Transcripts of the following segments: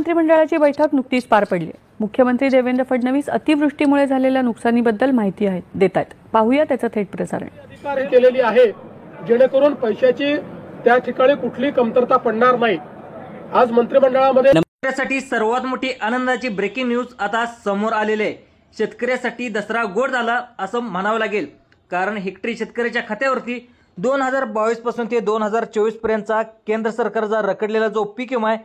मंत्रिमंडळाची बैठक नुकतीच पार पडली। मुख्यमंत्री देवेंद्र फडणवीस अतिवृष्टीमुळे झालेल्या नुकसानीबद्दल माहिती देत आहेत। पाहूया त्याचं थेट प्रसारण। अधिकारी केलेली आहे जेणेकरून पैशाची त्या ठिकाणी कुठली कमतरता पडणार नाही। आज मंत्रिमंडळामध्ये शेतकऱ्यासाठी सर्वात मोठी आनंदाची ब्रेकिंग न्यूज आता समोर आलेली आहे। शेतकऱ्यासाठी दसरा गोड झाला असं म्हणावं लागेल, कारण हेक्टरी शेतकऱ्याच्या खात्यावरती 2022 पासून ते 2024 पर्यंतचा केंद्र सरकारचा रखडलेला जो पीक विमा आहे,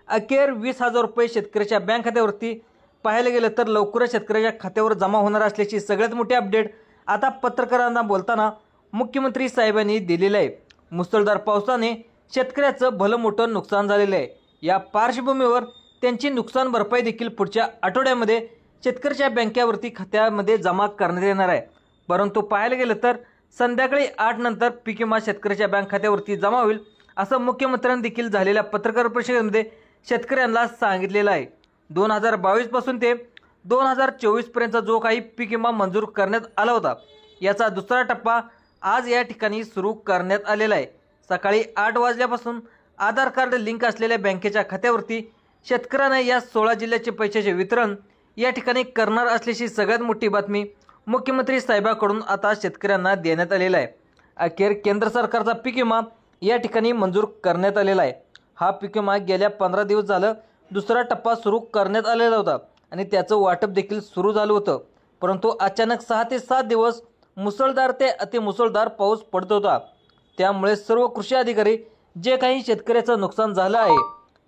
अखेर 20,000 रुपये शेतकऱ्याच्या बँक खात्यावरती पाहायला गेलं तर लवकरच शेतकऱ्याच्या खात्यावर जमा होणार असल्याची सगळ्यात मोठी अपडेट आता पत्रकारांना बोलताना मुख्यमंत्री साहेबांनी दिलेलं आहे। मुसळधार पावसाने शेतकऱ्याचं भलं मोठं नुकसान झालेलं आहे। या पार्श्वभूमीवर त्यांची नुकसान भरपाई देखील पुढच्या आठवड्यामध्ये शेतकऱ्याच्या बँकेवरती खात्यामध्ये जमा करण्यात येणार आहे। परंतु पाहायला गेलं तर संध्याकाळी 8 नंतर पीक विमा शेतकऱ्याच्या बँक खात्यावरती जमा होईल असं मुख्यमंत्र्यांनी देखील झालेल्या पत्रकार परिषदेमध्ये शेतकऱ्यांना सांगितलेलं आहे। 2022 पासून ते 2024 पर्यंतचा जो काही पीक विमा मंजूर करण्यात आला होता, याचा दुसरा टप्पा आज या ठिकाणी सुरू करण्यात आलेला आहे। सकाळी 8 वाजल्यापासून आधार कार्ड लिंक असलेल्या बँकेच्या खात्यावरती शेतकऱ्यांना या 16 जिल्ह्याचे पैशाचे वितरण या ठिकाणी करणार असल्याची सगळ्यात मोठी बातमी मुख्यमंत्री साहेबांकडून आता शेतकऱ्यांना देण्यात आलेला आहे। अखेर केंद्र सरकारचा पीक विमा या ठिकाणी मंजूर करण्यात आलेला आहे। हा पीक विमा गेल्या 15 दिवस झालं दुसरा टप्पा सुरू करण्यात आलेला होता आणि त्याचं वाटप देखील सुरू झालं होतं। परंतु अचानक 6 ते 7 दिवस मुसळधार ते अतिमुसळधार पाऊस पडत होता। त्यामुळे सर्व कृषी अधिकारी जे काही शेतकऱ्याचं नुकसान झालं आहे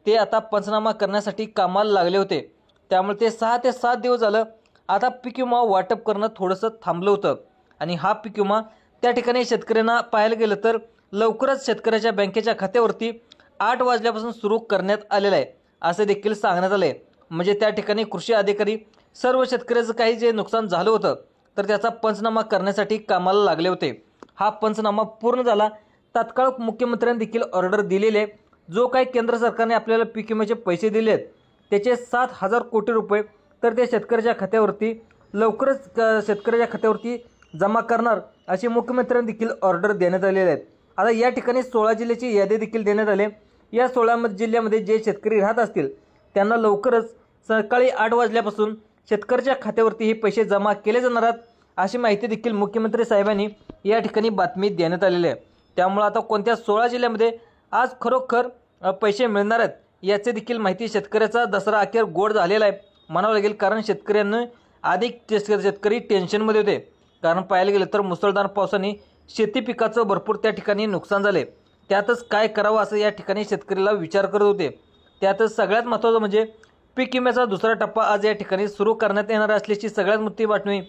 ते आता पंचनामा करण्यासाठी कामाला लागले होते। त्यामुळे ते 6 ते 7 दिवस झालं आता पीक विमा वाटप करणं थोडंसं थांबलं होतं आणि हा पीक विमा त्या ठिकाणी शेतकऱ्यांना पाहायला गेलं तर लवकरच शेतकऱ्याच्या बँकेच्या खात्यावरती 8 वाजल्यापासून सुरू करण्यात आलेलं आहे असं देखील सांगण्यात आलं आहे। म्हणजे त्या ठिकाणी कृषी अधिकारी सर्व शेतकऱ्याचं काही जे नुकसान झालं होतं तर त्याचा पंचनामा करण्यासाठी कामाला लागले होते। हा पंचनामा पूर्ण झाला। तात्काळ मुख्यमंत्र्यांनी देखील ऑर्डर दिलेले, जो काही केंद्र सरकारने आपल्याला पीक विम्याचे पैसे दिले आहेत त्याचे 7,000 कोटी रुपये तर ते शेतकऱ्याच्या खात्यावरती लवकरच शेतकऱ्याच्या खात्यावरती जमा करणार अशी मुख्यमंत्र्यांनी देखील ऑर्डर देण्यात आलेले आहेत। आता या ठिकाणी 16 जिल्ह्याची यादी देखील देण्यात आली। या 16 जिल्ह्यामध्ये जे शेतकरी राहत असतील त्यांना लवकरच सकाळी 8 वाजल्यापासून शेतकऱ्याच्या खात्यावरती हे पैसे जमा केले जाणार आहेत अशी माहिती देखील मुख्यमंत्री साहेबांनी या ठिकाणी बातमी देण्यात आलेली आहे। त्यामुळे आता कोणत्या 16 जिल्ह्यामध्ये आज खरोखर पैसे मिळणार आहेत याची देखील माहिती शेतकऱ्याचा दसरा अखेर गोड झालेला आहे म्हणावं लागेल, कारण शेतकऱ्यांना अधिक शेतकरी टेन्शनमध्ये होते। कारण पाहायला गेलं तर मुसळधार पावसाने शेती पिकाचं भरपूर त्या ठिकाणी नुकसान झाले। त्यातच काय करावं असं या ठिकाणी शेतकऱ्याला विचार करत होते। त्यातच सगळ्यात महत्त्वाचं म्हणजे पीक विम्याचा दुसरा टप्पा आज या ठिकाणी सुरू करण्यात येणार असल्याची सगळ्यात मोठी बातमी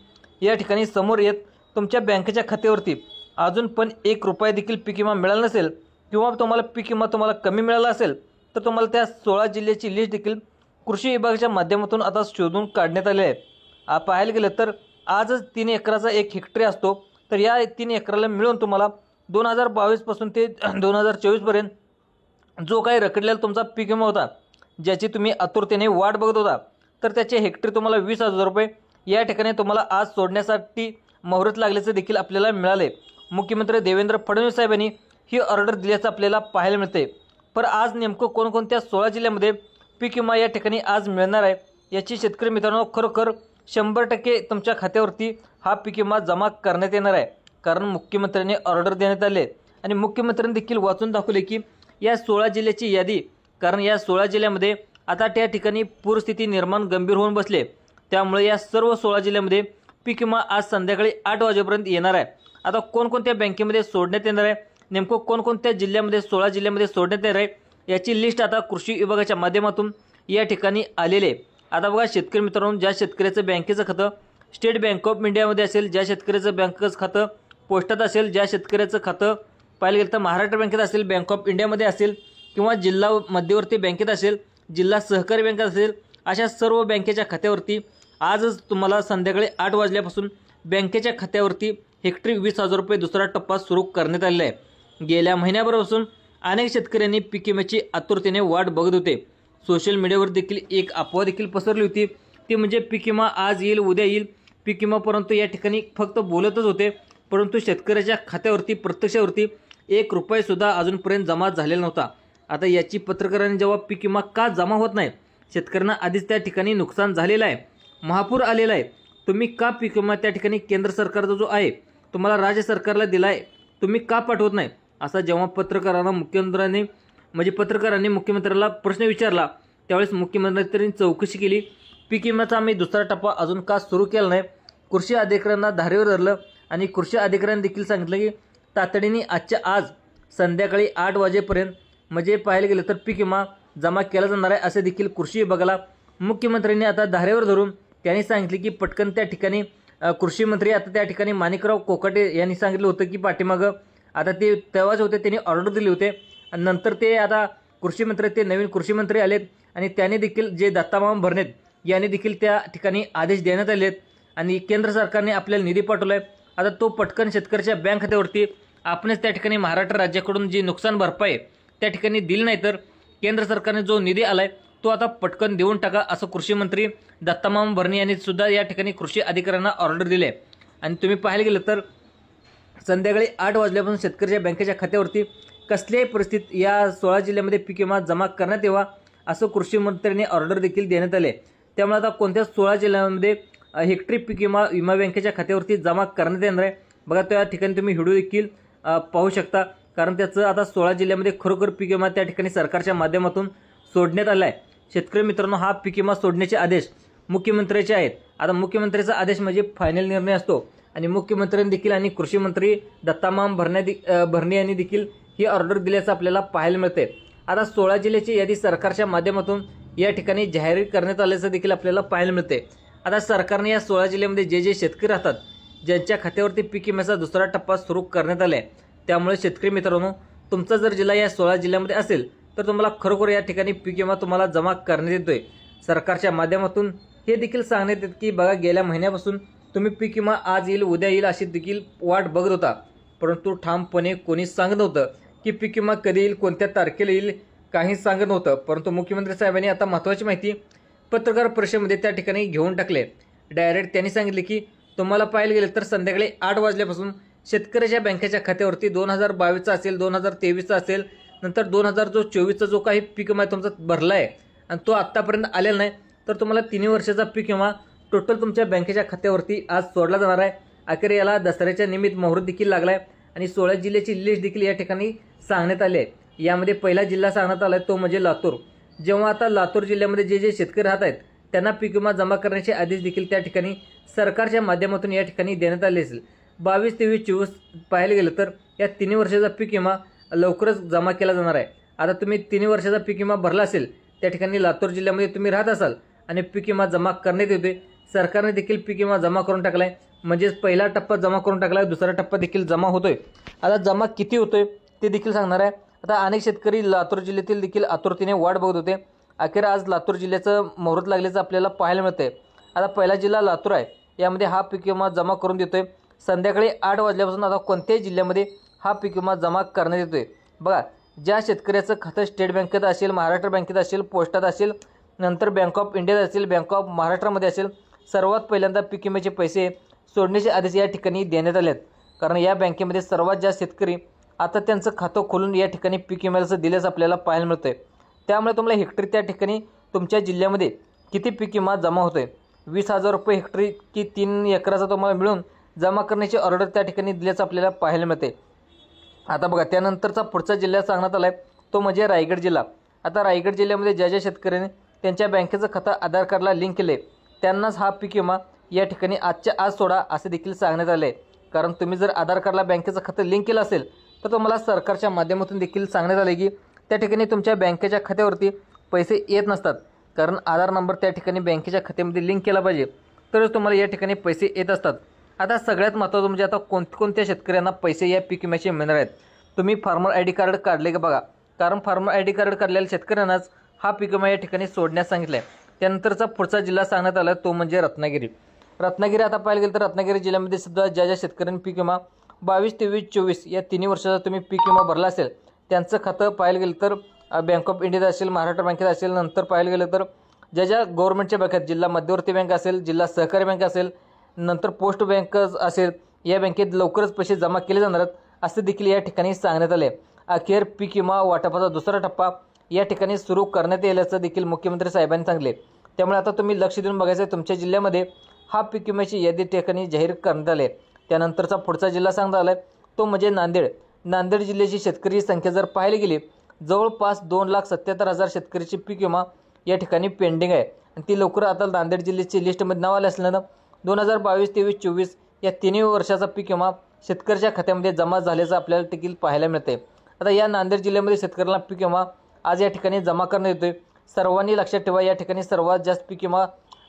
या ठिकाणी समोर येत तुमच्या बँकेच्या खात्यावरती अजून पण 1 रुपया देखील पीक विमा मिळाला नसेल किंवा तुम्हाला पीक विमा तुम्हाला कमी मिळाला असेल तर तुम्हाला त्या 16 जिल्ह्याची लिस्ट देखील कृषी विभागाच्या माध्यमातून आता शोधून काढण्यात आले आहे। पाहायला गेलं तर आजच 3 एकराचा 1 हेक्टरी असतो, तर या 3 एकराला मिळून तुम्हाला 2022 पासून ते 2024 पर्यंत जो काही रखडलेला तुमचा पीक विमा होता, ज्याची तुम्ही आतुरतेने वाट बघत होता, तर त्याचे हेक्टरी तुम्हाला 20,000 रुपये या ठिकाणी तुम्हाला आज सोडण्यासाठी मुहूर्त लागल्याचं देखील आपल्याला मिळाले। मुख्यमंत्री देवेंद्र फडणवीस साहेबांनी ही ऑर्डर दिल्याचं आपल्याला पाहायला मिळते। पण आज नेमकं कोणकोणत्या 16 जिल्ह्यामध्ये पीक विमा या ठिकाणी आज मिळणार आहे याची शेतकरी मित्रांनो खरोखर 100% तुमच्या खात्यावरती हा पीक विमा जमा करण्यात येणार आहे। कारण मुख्यमंत्र्यांनी ऑर्डर देण्यात आले आणि मुख्यमंत्र्यांनी देखील वाचून दाखवले की या 16 जिल्ह्याची यादी, कारण या 16 जिल्ह्यामध्ये आता त्या ठिकाणी पूरस्थिती निर्माण गंभीर होऊन बसले। त्यामुळे या सर्व 16 जिल्ह्यामध्ये पीक विमा आज संध्याकाळी 8 वाजेपर्यंत येणार आहे। आता कोणकोणत्या बँकेमध्ये सोडण्यात येणार आहे, नेमकं कोणकोणत्या जिल्ह्यामध्ये 16 जिल्ह्यामध्ये सोडण्यात येणार आहे याची लिस्ट आता कृषी विभागाच्या माध्यमातून या ठिकाणी आलेले आहे। आता बघा शेतकरी मित्रांनो, ज्या शेतकऱ्याचं बँकेचं खातं स्टेट बँक ऑफ इंडियामध्ये असेल, ज्या शेतकऱ्याचं बँकेचं खातं पोस्टात असेल, ज्या शेतकऱ्याचं खातं पाहायला गेलं तर महाराष्ट्र बँकेत असेल, बँक ऑफ इंडियामध्ये असेल किंवा जिल्हा मध्यवर्ती बँकेत असेल, जिल्हा सहकारी बँकेत असेल, अशा सर्व बँकेच्या खात्यावरती आजच तुम्हाला संध्याकाळी 8 वाजल्यापासून बँकेच्या खात्यावरती हेक्टरी 20,000 रुपये दुसरा टप्पा सुरू करण्यात आलेला आहे। गेल्या महिन्याभरापासून अनेक शेतकऱ्यांनी पीक विम्याची आतुरतेने वाट बघत होते। सोशल मीडियावर देखील एक अफवा देखील पसरली होती, ती म्हणजे पीक विमा आज येईल उद्या येईल पीक विमा, परंतु या ठिकाणी फक्त बोलतच होते, परंतु शेतकऱ्याच्या खात्यावरती प्रत्यक्षावरती 1 रुपया सुद्धा अजूनपर्यंत जमा झालेला नव्हता। आता याची पत्रकारांनी जेव्हा पीक विमा का जमा होत नाही शेतकऱ्यांना आधीच त्या ठिकाणी नुकसान झालेलं आहे, महापूर आलेला आहे, तुम्ही का पीक विमा त्या ठिकाणी केंद्र सरकारचा जो आहे तुम्हाला राज्य सरकारला दिला आहे, तुम्ही का पाठवत नाही, असा जेव्हा पत्रकारांनी मुख्यमंत्र्याला प्रश्न विचारला त्यावेळेस मुख्यमंत्र्यांनी चौकशी केली. पीक विम्याचा आम्ही दुसरा टप्पा अजून का सुरू केला नाही, कृषी अधिकाऱ्यांना धारेवर धरलं आणि कृषी अधिकाऱ्यांनी देखील सांगितलं की तातडीने आजच्या आज संध्याकाळी 8 वाजेपर्यंत म्हणजे पाहायला गेलं तर पीक विमा जमा केला जाणार आहे असे देखील कृषी विभागाला मुख्यमंत्र्यांनी आता धारेवर धरून त्यांनी सांगितले की पटकन त्या ठिकाणी कृषी मंत्री आता त्या ठिकाणी माणिकराव कोकाटे यांनी सांगितलं होतं की पाठीमागं आता ते तेव्हाच होते, त्यांनी ऑर्डर दिली होते आणि नंतर ते आता कृषी मंत्री ते नवीन कृषी मंत्री आलेत आणि त्यांनी देखील जे दत्तामामा भरणेत यांनी देखील त्या ठिकाणी आदेश देण्यात आले आहेत आणि केंद्र सरकारने आपल्याला निधी पाठवला आहे. आता तो पटकन शेतकऱ्याच्या बँक खात्यावरती आपणच त्या ठिकाणी महाराष्ट्र राज्याकडून जी नुकसान भरपाई त्या ठिकाणी दिली नाही तर केंद्र सरकारने जो निधी आलाय तो आता पटकन देऊन टाका असं कृषी मंत्री दत्तामामा भरणे यांनी सुद्धा या ठिकाणी कृषी अधिकाऱ्यांना ऑर्डर दिली आहे. आणि तुम्ही पाहायला गेलं तर संध्याकाळी 8 वाजल्यापासून शेतकऱ्याच्या बँकेच्या खात्यावरती कसल्याही परिस्थितीत या 16 जिल्ह्यामध्ये पीक विमा जमा करण्यात यावा असं कृषी मंत्र्यांनी ऑर्डर देखील देण्यात आले. त्यामुळे आता कोणत्या 16 जिल्ह्यांमध्ये हेक्टरी पीक विमा बँकेच्या खात्यावरती जमा करण्यात येणार आहे बघा. त्या ठिकाणी तुम्ही व्हिडिओ देखील पाहू शकता कारण त्याचं आता 16 जिल्ह्यामध्ये खरोखर पीक विमा त्या ठिकाणी सरकारच्या माध्यमातून सोडण्यात आला आहे. शेतकरी मित्रांनो, हा पीक विमा सोडण्याचे आदेश मुख्यमंत्र्याचे आहेत. आता मुख्यमंत्र्याचा आदेश म्हणजे फायनल निर्णय असतो आणि मुख्यमंत्र्यांनी देखील आणि कृषी मंत्री दत्तामामा भरणे यांनी देखील ही ऑर्डर दिल्याचं आपल्याला पाहायला मिळते. आता 16 जिल्ह्याची यादी सरकारच्या माध्यमातून या ठिकाणी जाहीर करण्यात आल्याचं देखील आपल्याला पाहायला मिळते. आता सरकारने या 16 जिल्ह्यामध्ये जे शेतकरी राहतात ज्यांच्या खात्यावरती पीक विम्याचा दुसरा टप्पा सुरू करण्यात आला आहे, त्यामुळे शेतकरी मित्रांनो, तुमचा जर जिल्हा या 16 जिल्ह्यामध्ये असेल तर तुम्हाला खरोखर या ठिकाणी पीक विमा तुम्हाला जमा करण्यात येतोय सरकारच्या माध्यमातून. हे देखील सांगण्यात येत की बघा गेल्या महिन्यापासून तुम्ही पीक विमा आज येईल उद्या येईल अशी देखील वाट बघत होता, परंतु ठामपणे कोणीच सांगत नव्हतं की पीक विमा कधी येईल, कोणत्या तारखेला येईल, काहीच सांगत नव्हतं. परंतु मुख्यमंत्री साहेबांनी आता महत्त्वाची माहिती पत्रकार परिषदेमध्ये त्या ठिकाणी घेऊन टाकले. डायरेक्ट त्यांनी सांगितले की तुम्हाला पाहायला गेलं तर संध्याकाळी 8 वाजल्यापासून शेतकऱ्याच्या बँकेच्या खात्यावरती 2022चा असेल, 2023चा असेल, नंतर 2024चा जो काही पीक विमा तुमचा भरला आहे आणि तो आत्तापर्यंत आलेला नाही तर तुम्हाला 3 वर्षाचा पीक विमा टोटल तुमच्या बँकेच्या खात्यावरती आज सोडला जाणार आहे. अखेर याला दसऱ्याच्या निमित्त मुहूर्त देखील लागला आहे आणि 16 जिल्ह्याची लिस्ट देखील या ठिकाणी सांगण्यात आली आहे. यामध्ये पहिला जिल्हा सांगण्यात आला आहे तो म्हणजे लातूर. जेव्हा आता लातूर जिल्ह्यामध्ये जे शेतकरी राहत आहेत त्यांना पीक विमा जमा करण्याचे आदेश देखील त्या ठिकाणी सरकारच्या माध्यमातून या ठिकाणी देण्यात आले असेल. 22, 23, 24 पाहायला गेलं तर या 3 वर्षाचा पीक विमा लवकरच जमा केला जाणार आहे. आता तुम्ही 3 वर्षाचा पीक विमा भरला असेल त्या ठिकाणी लातूर जिल्ह्यामध्ये तुम्ही राहत असाल आणि पीक विमा जमा करण्यात येतोय, सरकारने देखील पीक विमा जमा करून टाकला आहे. म्हणजेच पहिला टप्पा जमा करून टाकला आहे, दुसरा टप्पा देखील जमा होतोय. आता जमा किती होतोय ते देखील सांगणार आहे. आता अनेक शेतकरी लातूर जिल्ह्यातील देखील आतुरतेने वाट बघत होते. अखेर आज लातूर जिल्ह्याचं मुहूर्त लागल्याचं आपल्याला पाहायला मिळतंय. आता पहिला जिल्हा लातूर आहे, यामध्ये हा पीक विमा जमा करून देतोय. संध्याकाळी 8 वाजल्यापासून आता कोणत्याही जिल्ह्यामध्ये हा पीक विमा जमा करण्यात येतोय. बघा, ज्या शेतकऱ्याचं खातं स्टेट बँकेत असेल, महाराष्ट्र बँकेत असेल, पोस्टात असेल, नंतर बँक ऑफ इंडियात असेल, बँक ऑफ महाराष्ट्रामध्ये असेल, सर्वात पहिल्यांदा पीक विम्याचे पैसे सोडण्याचे आदेश या ठिकाणी देण्यात आले आहेत. कारण या बँकेमध्ये सर्वात जास्त शेतकरी आता त्यांचं खातं खोलून या ठिकाणी पीक विम्याचं दिल्याचं आपल्याला पाहायला मिळतंय. त्यामुळे तुम्हाला हेक्टरी त्या ठिकाणी तुमच्या जिल्ह्यामध्ये किती पीक विमा जमा होतोय, 20,000 रुपये हेक्टरी की 3 एकराचा तुम्हाला मिळून जमा करण्याची ऑर्डर त्या ठिकाणी दिल्याचं आपल्याला पाहायला मिळते. आता बघा, त्यानंतरचा पुढचा जिल्हा सांगण्यात आला आहे तो म्हणजे रायगड जिल्हा. आता रायगड जिल्ह्यामध्ये ज्या शेतकऱ्यांनी त्यांच्या बँकेचं खातं आधार कार्डला लिंक केले त्यांनाच हा पीक विमा या ठिकाणी आजच्या आज सोडा असे देखील सांगण्यात आले. कारण तुम्ही जर आधार कार्डला बँकेचं खातं लिंक केलं असेल तर तुम्हाला सरकारच्या माध्यमातून देखील सांगण्यात आले की त्या ठिकाणी तुमच्या बँकेच्या खात्यावरती पैसे येत नसतात. कारण आधार नंबर त्या ठिकाणी बँकेच्या खात्यामध्ये लिंक केला पाहिजे तरच तुम्हाला या ठिकाणी पैसे येत असतात. आता सगळ्यात महत्त्वाचं म्हणजे आता कोणत्या शेतकऱ्यांना पैसे या पीक विम्याचे मिळणार आहेत. तुम्ही फार्मर आय डी कार्ड काढले का बघा, कारण फार्मर आय डी कार्ड काढलेल्या शेतकऱ्यांनाच हा पीक विमा या ठिकाणी सोडण्यास सांगितलं आहे. त्यानंतरचा पुढचा जिल्हा सांगण्यात आला तो म्हणजे रत्नागिरी. आता पाहायला गेलं तर रत्नागिरी जिल्ह्यामध्ये सुद्धा ज्या शेतकऱ्यांनी पीक विमा 22, 23, 24 या 3 वर्षाचा तुम्ही पीक विमा भरला असेल त्यांचं खातं पाहायला गेलं तर बँक ऑफ इंडियात असेल, महाराष्ट्र बँकेत असेल, नंतर पाहायला गेलं तर ज्या गव्हर्नमेंटच्या बँकेत, जिल्हा मध्यवर्ती बँक असेल, जिल्हा सहकारी बँक असेल, नंतर पोस्ट बँक असेल, या बँकेत लवकरच पैसे जमा केले जाणार आहेत असे देखील या ठिकाणी सांगण्यात आले. अखेर पीक विमा वाटपाचा दुसरा टप्पा या ठिकाणी सुरू करण्यात येईल असं देखील मुख्यमंत्री साहेबांनी सांगितले। त्यामुळे आता तुम्ही लक्ष देऊन बघायचं आहे, तुमच्या जिल्ह्यामध्ये हा पीक विम्याची यादी ठिकाणी जाहीर करण्यात आली आहे। त्यानंतरचा पुढचा जिल्हा सांगण्यात आला आहे तो म्हणजे नांदेड। नांदेड जिल्ह्याची शेतकरी संख्या जर पाहायला गेली जवळपास 2,77,000 शेतकऱ्याची पीक विमा या ठिकाणी पेंडिंग आहे आणि ती लवकर आता नांदेड जिल्ह्याची लिस्टमध्ये नाव आले असल्यानं 2022, 23, 24 या तिन्ही वर्षाचा पीक विमा शेतकऱ्याच्या खात्यामध्ये जमा झाल्याचं आपल्याला देखील पाहायला मिळते। आता या नांदेड जिल्ह्यामध्ये शेतकऱ्याला पीक विमा आज या ठिकाणी जमा करण्यात येतोय। सर्वांनी लक्षात ठेवा, या ठिकाणी सर्वात जास्त पीक विमा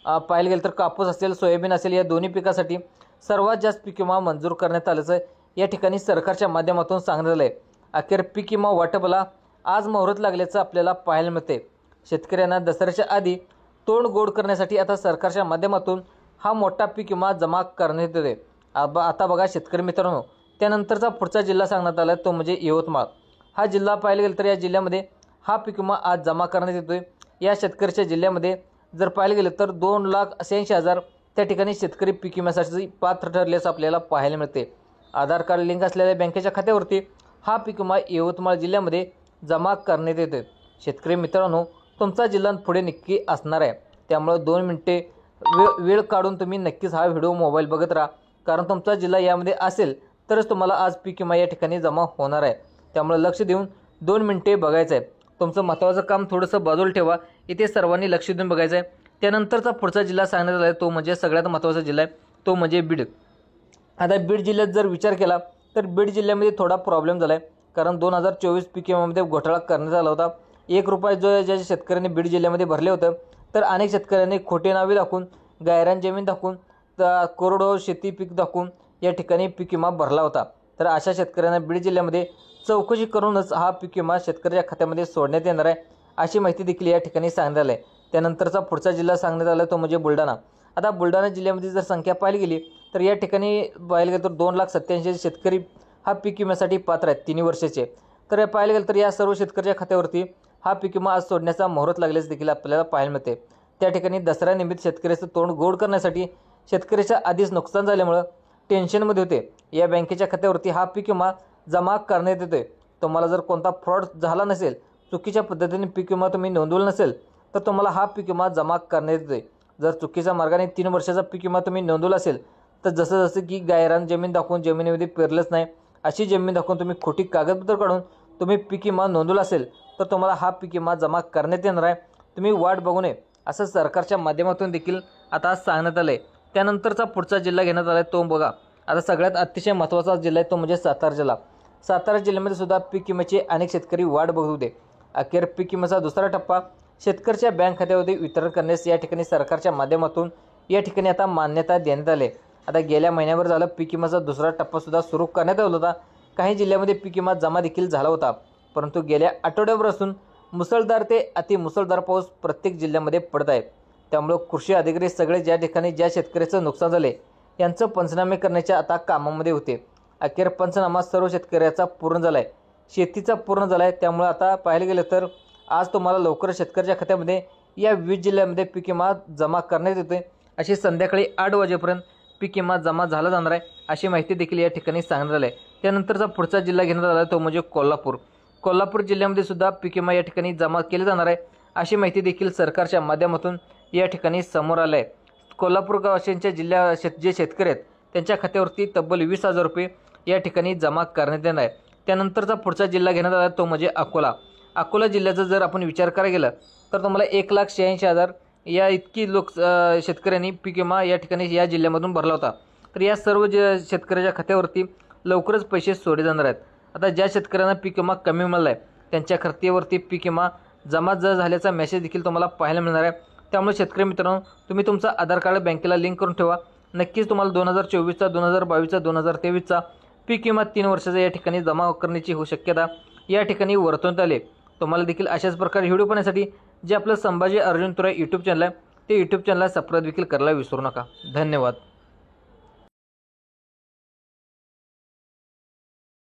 पाहायला गेलं तर कापूस असेल, सोयाबीन असेल, या दोन्ही पिकासाठी सर्वात जास्त पीक विमा मंजूर करण्यात आल्याचं या ठिकाणी सरकारच्या माध्यमातून सांगण्यात आलं आहे। अखेर पीक विमा वाटपाला आज मुहूर्त लागल्याचं आपल्याला पाहायला मिळते। शेतकऱ्यांना दसऱ्याच्या आधी तोंड गोड करण्यासाठी आता सरकारच्या माध्यमातून हा मोठा पीक विमा जमा करण्यात येतोय। आता बघा शेतकरी मित्रांनो, त्यानंतरचा पुढचा जिल्हा सांगण्यात आला तो म्हणजे यवतमाळ। हा जिल्हा पाहायला गेलं तर या जिल्ह्यामध्ये हा पीक विमा आज जमा करण्यात येतोय। या शेतकऱ्याच्या जिल्ह्यामध्ये जर पाहायला गेलं तर 2,86,000 त्या ठिकाणी शेतकरी पीक विम्यासाठी पात्र ठरल्याचं आपल्याला पाहायला मिळते। आधार कार्ड लिंक असलेल्या बँकेच्या खात्यावरती हा पीक विमा यवतमाळ जिल्ह्यामध्ये जमा करण्यात येतोय। शेतकरी मित्रांनो, तुमचा जिल्हा पुढे नक्की असणार आहे, त्यामुळे 2 मिनिटे वेळ काढून तुम्ही नक्कीच हा व्हिडिओ मोबाईल बघत राहा, कारण तुमचा जिल्हा यामध्ये असेल तरच तुम्हाला आज पीक विमा या ठिकाणी जमा होणार आहे। त्यामुळे लक्ष देऊन 2 मिनिटे बघायचं आहे। तुमचं महत्त्वाचं काम थोडंसं बाजूला ठेवा, इथे सर्वांनी लक्ष देऊन बघायचं आहे। त्यानंतरचा पुढचा जिल्हा सांगण्यात आला आहे तो म्हणजे सगळ्यात महत्त्वाचा जिल्हा आहे तो म्हणजे बीड। आता बीड जिल्ह्यात जर विचार केला तर बीड जिल्ह्यामध्ये थोडा प्रॉब्लेम झाला आहे, कारण 2024 पीक विम्यामध्ये घोटाळा करण्यात आला होता। 1 रुपया जो ज्या शेतकऱ्यांनी बीड जिल्ह्यामध्ये भरले होतं तर अनेक शेतकऱ्यांनी खोटे नावे दाखवून, गायरान जमीन दाखवून, कोरडवाहू शेती पीक दाखवून या ठिकाणी पीक विमा भरला होता। तर अशा शेतकऱ्यांना बीड जिल्ह्यामध्ये चौकशी करूनच हा पीक विमा शेतकऱ्याच्या खात्यामध्ये सोडण्यात येणार आहे अशी माहिती देखील या ठिकाणी सांगण्यात आली आहे। त्यानंतरचा पुढचा जिल्हा सांगण्यात आला तो म्हणजे बुलढाणा। आता बुलढाणा जिल्ह्यामध्ये जर संख्या पाहिली गेली तर या ठिकाणी पाहायला गेलं तर 2,87,000 शेतकरी हा पीक विम्यासाठी पात्र आहेत 3 वर्षाचे। तर या पाहायला गेलं तर या सर्व शेतकऱ्याच्या खात्यावरती हा पीक विमा आज सोडण्याचा मुहूर्त लागल्याचं देखील आपल्याला पाहायला मिळते। त्या ठिकाणी दसऱ्यानिमित्त शेतकऱ्याचं तोंड गोड करण्यासाठी शेतकऱ्याच्या आधीच नुकसान झाल्यामुळं टेन्शनमध्ये होते, या बँकेच्या खात्यावरती हा पीक विमा जमा करण्यात येतोय। तुम्हाला जर कोणता फ्रॉड झाला नसेल, चुकीच्या पद्धतीने पीक विमा तुम्ही नोंदवला नसेल तर तुम्हाला हा पीक विमा जमा करण्यात येतोय। जर चुकीच्या मार्गाने 3 वर्षाचा पीक विमा तुम्ही नोंदवला असेल तर जसं की गायरान जमीन दाखवून, जमिनीमध्ये पेरलंच नाही अशी जमीन दाखवून, तुम्ही खोटी कागदपत्र काढून तुम्ही पीक विमा नोंदवला असेल तर तुम्हाला हा पीक विमा जमा करण्यात येणार आहे। तुम्ही वाट बघू नये असं सरकारच्या माध्यमातून देखील आता सांगण्यात आलं आहे। त्यानंतरचा पुढचा जिल्हा घेण्यात आला आहे तो बघा, आता सगळ्यात अतिशय महत्त्वाचा जिल्हा आहे तो म्हणजे सातारा जिल्हा। सातारा जिल्ह्यामध्ये सुद्धा पीक विम्याचे अनेक शेतकरी वाट बघत होते। अखेर पीक विम्याचा दुसरा टप्पा शेतकऱ्याच्या बँक खात्यामध्ये वितरण करण्यास या ठिकाणी सरकारच्या माध्यमातून या ठिकाणी आता मान्यता देण्यात आली। आता गेल्या महिन्याभर झालं पीक विम्याचा दुसरा टप्पासुद्धा सुरू करण्यात आला होता। काही जिल्ह्यामध्ये पीक विमा जमा देखील झाला होता, परंतु गेल्या आठवड्याभरापासून मुसळधार ते अतिमुसळधार पाऊस प्रत्येक जिल्ह्यामध्ये पडत आहे। त्यामुळे कृषी अधिकारी सगळे ज्या ठिकाणी ज्या शेतकऱ्याचं नुकसान झाले यांचं पंचनामे करण्याच्या आता कामामध्ये होते। अखेर पंचनामा सर्व शेतकऱ्याचा पूर्ण झाला आहे, शेतीचा पूर्ण झाला आहे। त्यामुळे आता पाहायला गेलं तर आज तुम्हाला लवकरच शेतकऱ्याच्या खात्यामध्ये या 20 जिल्ह्यामध्ये पीक विमा जमा करण्यात येतोय। अशी संध्याकाळी 8 वाजेपर्यंत पीक विमा जमा झाला जाणार आहे अशी माहिती देखील या ठिकाणी सांगण्यात आली आहे। त्यानंतरचा पुढचा जिल्हा घेण्यात आला तो म्हणजे कोल्हापूर। कोल्हापूर जिल्ह्यामध्ये सुद्धा पीक विमा या ठिकाणी जमा केले जाणार आहे अशी माहिती देखील सरकारच्या माध्यमातून या ठिकाणी समोर आलं आहे। कोल्हापूर गावाच्या जे शेतकरी आहेत त्यांच्या खात्यावरती तब्बल 20,000 रुपये या ठिकाणी जमा करण्यात येणार आहे। त्यानंतरचा पुढचा जिल्हा घेण्यात आला तो म्हणजे अकोला। अकोला जिल्ह्याचा जर आपण विचार करायला गेला तर तुम्हाला 1,86,000 या इतकी शेतकऱ्यांनी पीक विमा या ठिकाणी या जिल्ह्यामधून भरला होता। तर या सर्व शेतकऱ्याच्या खात्यावरती लवकरच पैसे सोडले जाणार आहेत। आता ज्या शेतकऱ्यांना पीक विमा कमी मिळाला आहे त्यांच्या खात्यावरती पीक विमा जमा झाल्याचा मेसेज देखील तुम्हाला पाहायला मिळणार आहे। त्यामुळे शेतकरी मित्रांनो, तुम्ही तुमचा आधार कार्ड बँकेला लिंक करून ठेवा। नक्कीच तुम्हाला 2024चा, 2022चा, 2023चा पीक विमा 3 वर्षाचा या ठिकाणी जमा करण्याची शक्यता या ठिकाणी वर्तवण्यात आली। तुम्हाला देखील अशाच प्रकारे व्हिडिओ पाहण्यासाठी जे आपलं संभाजी अर्जुन तुरा यूट्यूब चॅनल आहे ते यूट्यूब चॅनलला सबस्क्राईब देखील करायला विसरू नका। धन्यवाद।